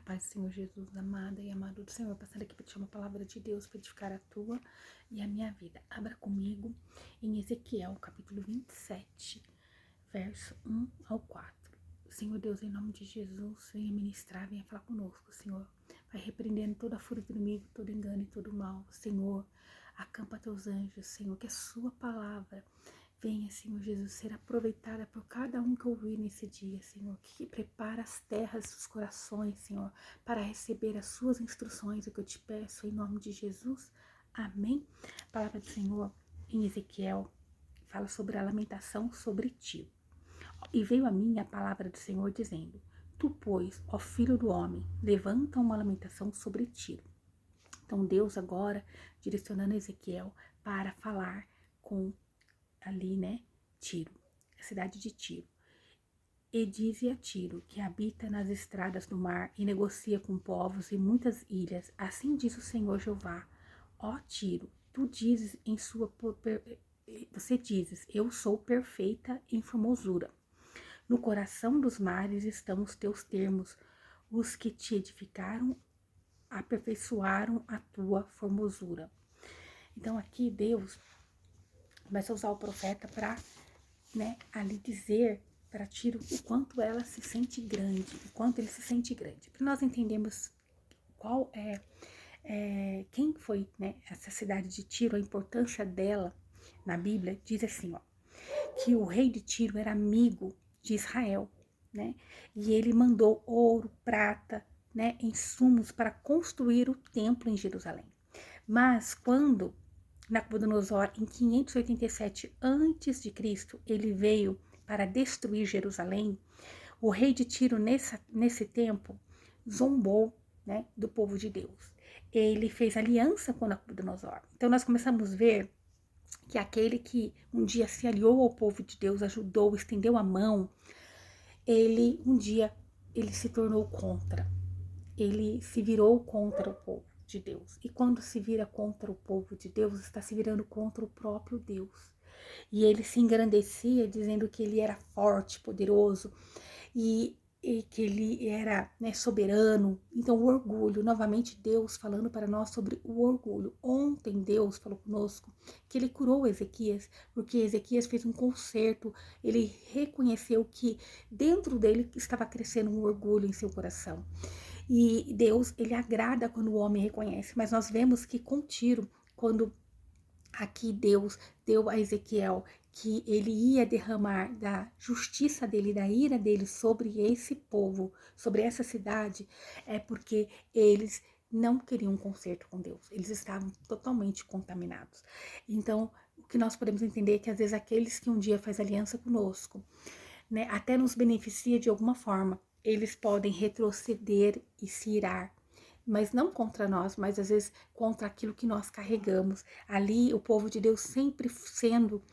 paz do Senhor Jesus, amada e amado do Senhor, passando aqui para te uma palavra de Deus para edificar a tua e a minha vida. Abra comigo em Ezequiel, capítulo 27, verso 1 ao 4. Senhor Deus, em nome de Jesus, venha ministrar, venha falar conosco, Senhor. Vai repreendendo toda a fúria do inimigo, todo engano e todo mal. Senhor, acampa teus anjos, Senhor, que a sua palavra venha, Senhor Jesus, ser aproveitada por cada um que ouvir nesse dia, Senhor, que prepara as terras dos corações, Senhor, para receber as suas instruções, é o que eu te peço, em nome de Jesus. Amém? A palavra do Senhor em Ezequiel fala sobre a lamentação sobre Tiro. E veio a mim a palavra do Senhor dizendo: Tu, pois, ó filho do homem, levanta uma lamentação sobre Tiro. Então Deus agora direcionando Ezequiel para falar com ali, né, Tiro, a cidade de Tiro. E dize a Tiro, que habita nas estradas do mar e negocia com povos e muitas ilhas, assim diz o Senhor Jeová: ó Tiro, tu dizes em sua você dizes, eu sou perfeita em formosura. No coração dos mares estão os teus termos, os que te edificaram aperfeiçoaram a tua formosura. Então aqui Deus começa a usar o profeta para, né, ali dizer para Tiro o quanto ela se sente grande, o quanto ele se sente grande. Para nós entendermos qual quem foi, né, essa cidade de Tiro, a importância dela na Bíblia, diz assim, ó, que o rei de Tiro era amigo de Israel, né, e ele mandou ouro, prata, né, insumos para construir o templo em Jerusalém. Mas quando Nabucodonosor, em 587 a.C., ele veio para destruir Jerusalém, o rei de Tiro, nesse tempo, zombou, né, do povo de Deus. Ele fez aliança com Nabucodonosor. Então, nós começamos a ver que aquele que um dia se aliou ao povo de Deus, ajudou, estendeu a mão, ele um dia ele se tornou contra. Ele se virou contra o povo de Deus. E quando se vira contra o povo de Deus, está se virando contra o próprio Deus. E ele se engrandecia dizendo que ele era forte, poderoso e que ele era, né, soberano. Então o orgulho, novamente Deus falando para nós sobre o orgulho. Ontem Deus falou conosco que ele curou Ezequias, porque Ezequias fez um conserto, ele reconheceu que dentro dele estava crescendo um orgulho em seu coração. E Deus, ele agrada quando o homem reconhece, mas nós vemos que com Tiro, quando aqui Deus deu a Ezequiel que ele ia derramar da justiça dele, da ira dele sobre esse povo, sobre essa cidade, é porque eles não queriam um conserto com Deus, eles estavam totalmente contaminados. Então, o que nós podemos entender é que às vezes aqueles que um dia faz aliança conosco, né, até nos beneficia de alguma forma, eles podem retroceder e se irar, mas não contra nós, mas às vezes contra aquilo que nós carregamos. Ali o povo de Deus sempre sendo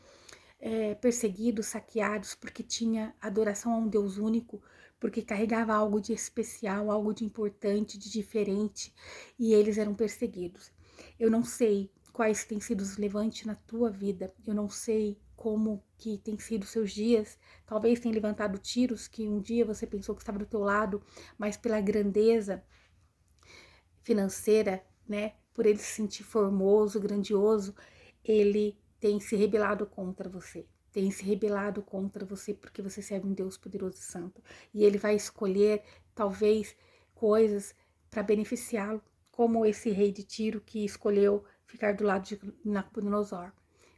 perseguidos, saqueados, porque tinha adoração a um Deus único, porque carregava algo de especial, algo de importante, de diferente, e eles eram perseguidos. Eu não sei quais têm sido os levantes na tua vida, eu não sei como que tem sido seus dias, talvez tenha levantado tiros que um dia você pensou que estava do teu lado, mas pela grandeza financeira, né, por ele se sentir formoso, grandioso, ele tem se rebelado contra você. Tem se rebelado contra você porque você serve um Deus poderoso e santo. E ele vai escolher, talvez, coisas para beneficiá-lo, como esse rei de Tiro que escolheu ficar do lado de Nabucodonosor.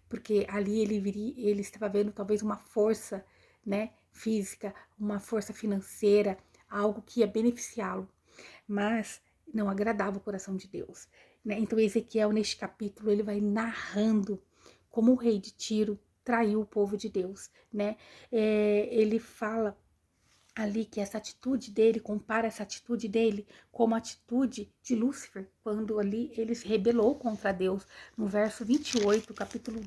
Porque ali ele estava vendo talvez uma força, né, física, uma força financeira, algo que ia beneficiá-lo. Mas não agradava o coração de Deus, né? Então Ezequiel, neste capítulo, ele vai narrando como o rei de Tiro traiu o povo de Deus, né? Ele fala ali que essa atitude dele, compara essa atitude dele como a atitude de Lúcifer, quando ali ele se rebelou contra Deus. No verso 28, capítulo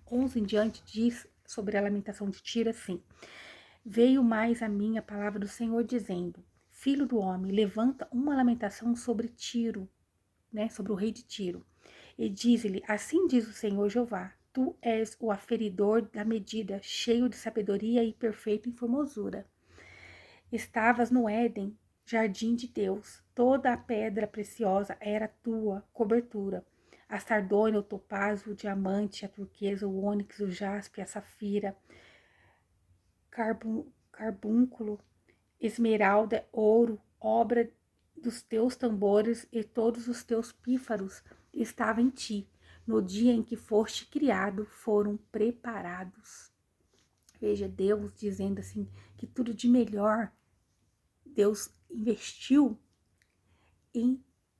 11 em diante, diz sobre a lamentação de Tiro assim: Veio mais a mim a palavra do Senhor dizendo: Filho do homem, levanta uma lamentação sobre Tiro, né, sobre o rei de Tiro. E diz-lhe: Assim diz o Senhor Jeová: Tu és o aferidor da medida, cheio de sabedoria e perfeito em formosura. Estavas no Éden, jardim de Deus, toda a pedra preciosa era tua cobertura. A sardônia, o topázio, o diamante, a turquesa, o ônix, o jaspe, a safira, carbúnculo, esmeralda, ouro, obra dos teus tambores e todos os teus pífaros estavam em ti. No dia em que foste criado, foram preparados. Veja, Deus dizendo assim, que tudo de melhor Deus investiu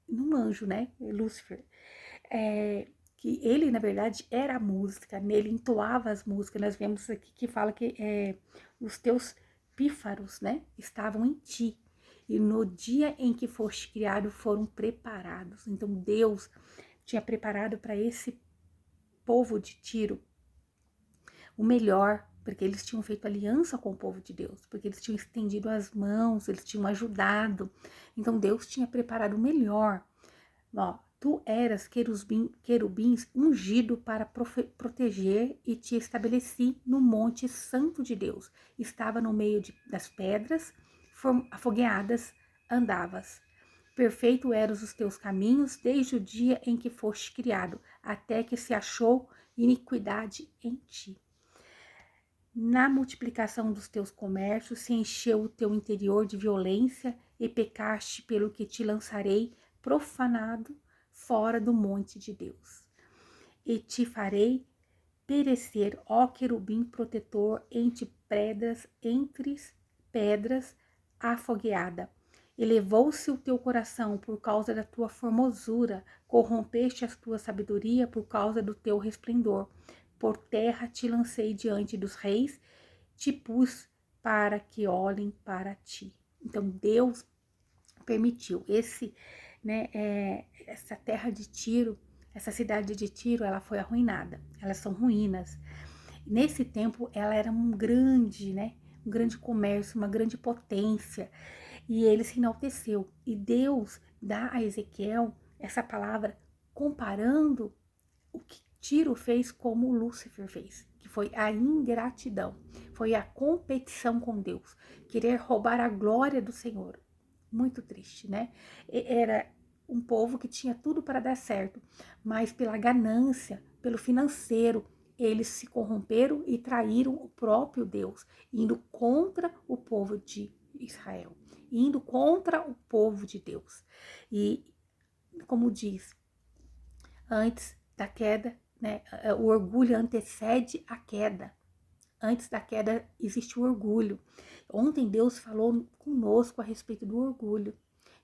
num anjo, né? Lúcifer. Que ele, na verdade, era a música, nele entoava as músicas. Nós vemos aqui que fala que os teus pífaros, né, estavam em ti. E no dia em que foste criado, foram preparados. Então, Deus tinha preparado para esse povo de Tiro o melhor, porque eles tinham feito aliança com o povo de Deus, porque eles tinham estendido as mãos, eles tinham ajudado. Então, Deus tinha preparado o melhor. Ó, tu eras querubins ungido para proteger e te estabeleci no monte santo de Deus. Estava no meio das pedras afogueadas, andavas. Perfeito eram os teus caminhos desde o dia em que foste criado, até que se achou iniquidade em ti. Na multiplicação dos teus comércios se encheu o teu interior de violência e pecaste pelo que te lançarei profanado fora do monte de Deus. E te farei perecer, ó querubim protetor, entre pedras afogueada. Elevou-se o teu coração por causa da tua formosura, corrompeste a tua sabedoria por causa do teu resplendor. Por terra te lancei diante dos reis, te pus para que olhem para ti. Então Deus permitiu essa terra de Tiro, essa cidade de Tiro, ela foi arruinada, elas são ruínas. Nesse tempo ela era um grande comércio, uma grande potência, e ele se enalteceu. E Deus dá a Ezequiel essa palavra comparando o que Tiro fez como Lúcifer fez, que foi a ingratidão, foi a competição com Deus, querer roubar a glória do Senhor. Muito triste, né? Era um povo que tinha tudo para dar certo, mas pela ganância, pelo financeiro, eles se corromperam e traíram o próprio Deus, indo contra o povo de Israel, indo contra o povo de Deus. E, como diz, antes da queda, né, o orgulho antecede a queda. Antes da queda existe o orgulho. Ontem Deus falou conosco a respeito do orgulho.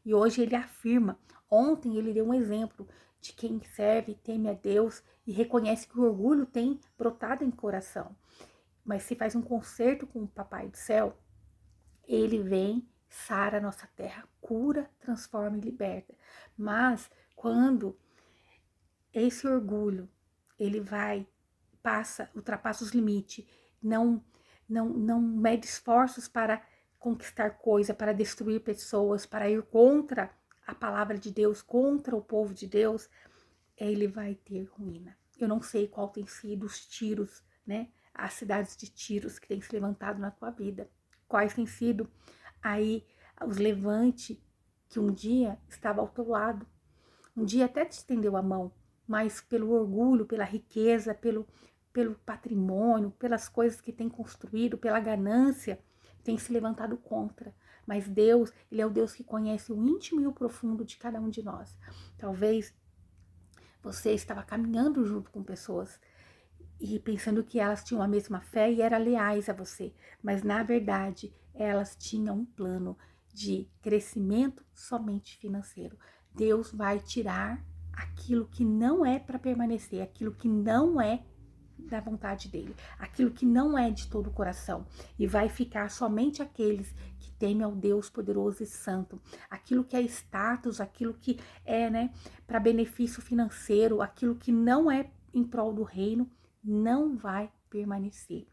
E hoje ele afirma. Ontem ele deu um exemplo de quem serve, teme a Deus e reconhece que o orgulho tem brotado em coração. Mas se faz um concerto com o Papai do Céu, ele vem, sara a nossa terra, cura, transforma e liberta. Mas quando esse orgulho, ele ultrapassa os limites, não mede esforços para conquistar coisa, para destruir pessoas, para ir contra a palavra de Deus, contra o povo de Deus, ele vai ter ruína. Eu não sei qual tem sido os tiros, né? As cidades de tiros que tem se levantado na tua vida. Quais têm sido aí os levantes que um dia estava ao teu lado. Um dia até te estendeu a mão, mas pelo orgulho, pela riqueza, pelo patrimônio, pelas coisas que tem construído, pela ganância, tem se levantado contra. Mas Deus, ele é o Deus que conhece o íntimo e o profundo de cada um de nós. Talvez você estava caminhando junto com pessoas e pensando que elas tinham a mesma fé e eram leais a você, mas na verdade elas tinham um plano de crescimento somente financeiro. Deus vai tirar aquilo que não é para permanecer, aquilo que não é da vontade dele, aquilo que não é de todo o coração, e vai ficar somente aqueles que temem ao Deus poderoso e santo, aquilo que é status, aquilo que é, para benefício financeiro, aquilo que não é em prol do reino, não vai permanecer.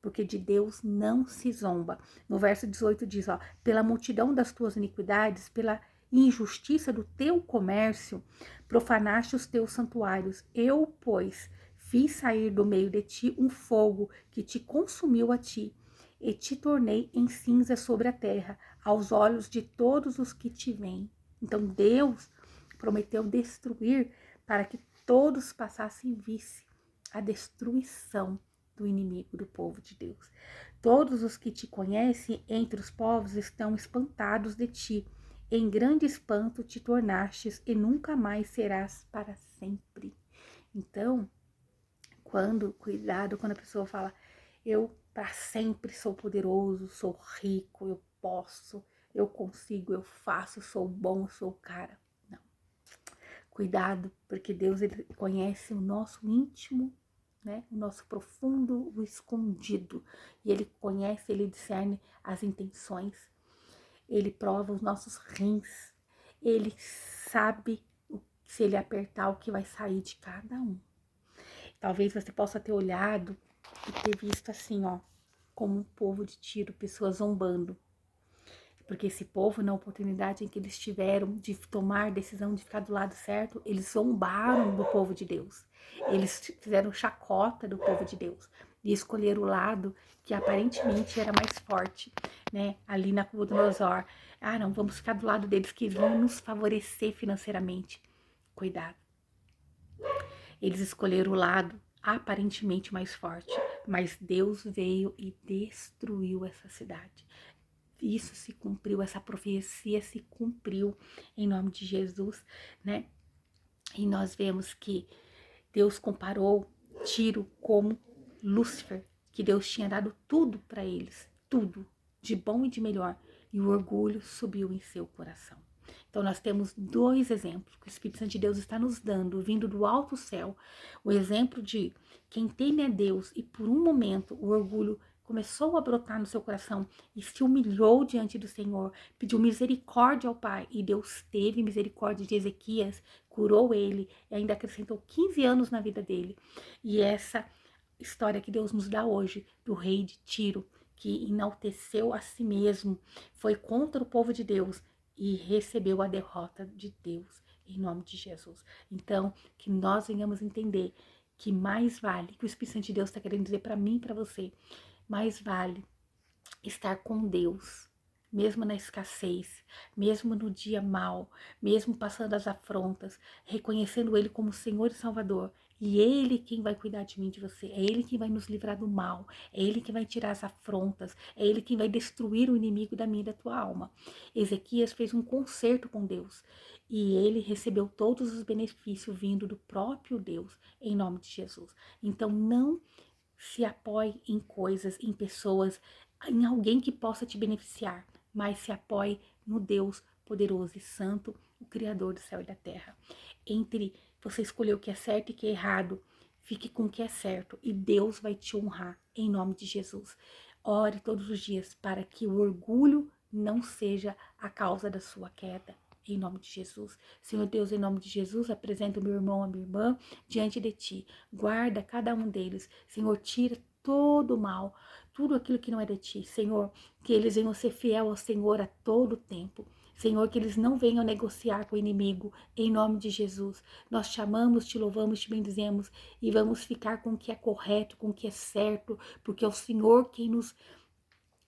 Porque de Deus não se zomba. No verso 18 diz, pela multidão das tuas iniquidades, pela injustiça do teu comércio, profanaste os teus santuários. Eu, pois, fiz sair do meio de ti um fogo que te consumiu a ti, e te tornei em cinza sobre a terra, aos olhos de todos os que te veem. Então Deus prometeu destruir para que todos passassem e vissem a destruição do inimigo do povo de Deus. Todos os que te conhecem entre os povos estão espantados de ti. Em grande espanto te tornastes e nunca mais serás para sempre. Então, cuidado quando a pessoa fala, eu para sempre sou poderoso, sou rico, eu posso, eu consigo, eu faço, sou bom, sou o cara. Não. Cuidado, porque Deus ele conhece o nosso íntimo, né? O nosso profundo, o escondido. E ele conhece, ele discerne as intenções. Ele prova os nossos rins. Ele sabe se ele apertar o que vai sair de cada um. Talvez você possa ter olhado e ter visto assim, ó, como um povo de Tiro, pessoas zombando. Porque esse povo, na oportunidade em que eles tiveram de tomar decisão de ficar do lado certo, eles zombaram do povo de Deus. Eles fizeram chacota do povo de Deus. E escolheram o lado que aparentemente era mais forte, né? Ali na Nabucodonosor. Ah, não, vamos ficar do lado deles, que eles vão nos favorecer financeiramente. Cuidado. Eles escolheram o lado aparentemente mais forte, mas Deus veio e destruiu essa cidade. Isso se cumpriu, essa profecia se cumpriu em nome de Jesus, né? E nós vemos que Deus comparou Tiro como Lúcifer, que Deus tinha dado tudo para eles, tudo, de bom e de melhor, e o orgulho subiu em seu coração. Então nós temos dois exemplos que o Espírito Santo de Deus está nos dando, vindo do alto céu, o exemplo de quem teme a Deus e por um momento o orgulho começou a brotar no seu coração e se humilhou diante do Senhor, pediu misericórdia ao Pai, e Deus teve misericórdia de Ezequias, curou ele e ainda acrescentou 15 anos na vida dele. E essa história que Deus nos dá hoje do rei de Tiro, que enalteceu a si mesmo, foi contra o povo de Deus e recebeu a derrota de Deus em nome de Jesus. Então, que nós venhamos entender que mais vale, que o Espírito Santo de Deus está querendo dizer para mim e para você, mais vale estar com Deus, mesmo na escassez, mesmo no dia mau, mesmo passando as afrontas, reconhecendo Ele como Senhor e Salvador. E Ele quem vai cuidar de mim e de você, é Ele quem vai nos livrar do mal, é Ele quem vai tirar as afrontas, é Ele quem vai destruir o inimigo da minha e da tua alma. Ezequias fez um concerto com Deus e ele recebeu todos os benefícios vindo do próprio Deus, em nome de Jesus. Então não se apoie em coisas, em pessoas, em alguém que possa te beneficiar, mas se apoie no Deus poderoso e santo, o Criador do céu e da terra. Entre você escolher o que é certo e o que é errado, fique com o que é certo e Deus vai te honrar em nome de Jesus. Ore todos os dias para que o orgulho não seja a causa da sua queda. Em nome de Jesus. Senhor Deus, em nome de Jesus, apresento o meu irmão, a minha irmã, diante de ti. Guarda cada um deles. Senhor, tira todo o mal, tudo aquilo que não é de ti. Senhor, que eles venham ser fiel ao Senhor a todo tempo. Senhor, que eles não venham negociar com o inimigo, em nome de Jesus. Nós te amamos, te louvamos, te bendizemos e vamos ficar com o que é correto, com o que é certo, porque é o Senhor quem nos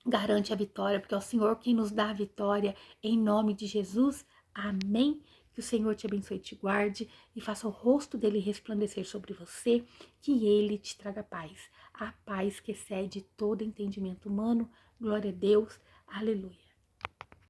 garante a vitória, porque é o Senhor quem nos dá a vitória, em nome de Jesus. Amém? Que o Senhor te abençoe e te guarde e faça o rosto dele resplandecer sobre você, que ele te traga paz. A paz que excede todo entendimento humano. Glória a Deus. Aleluia.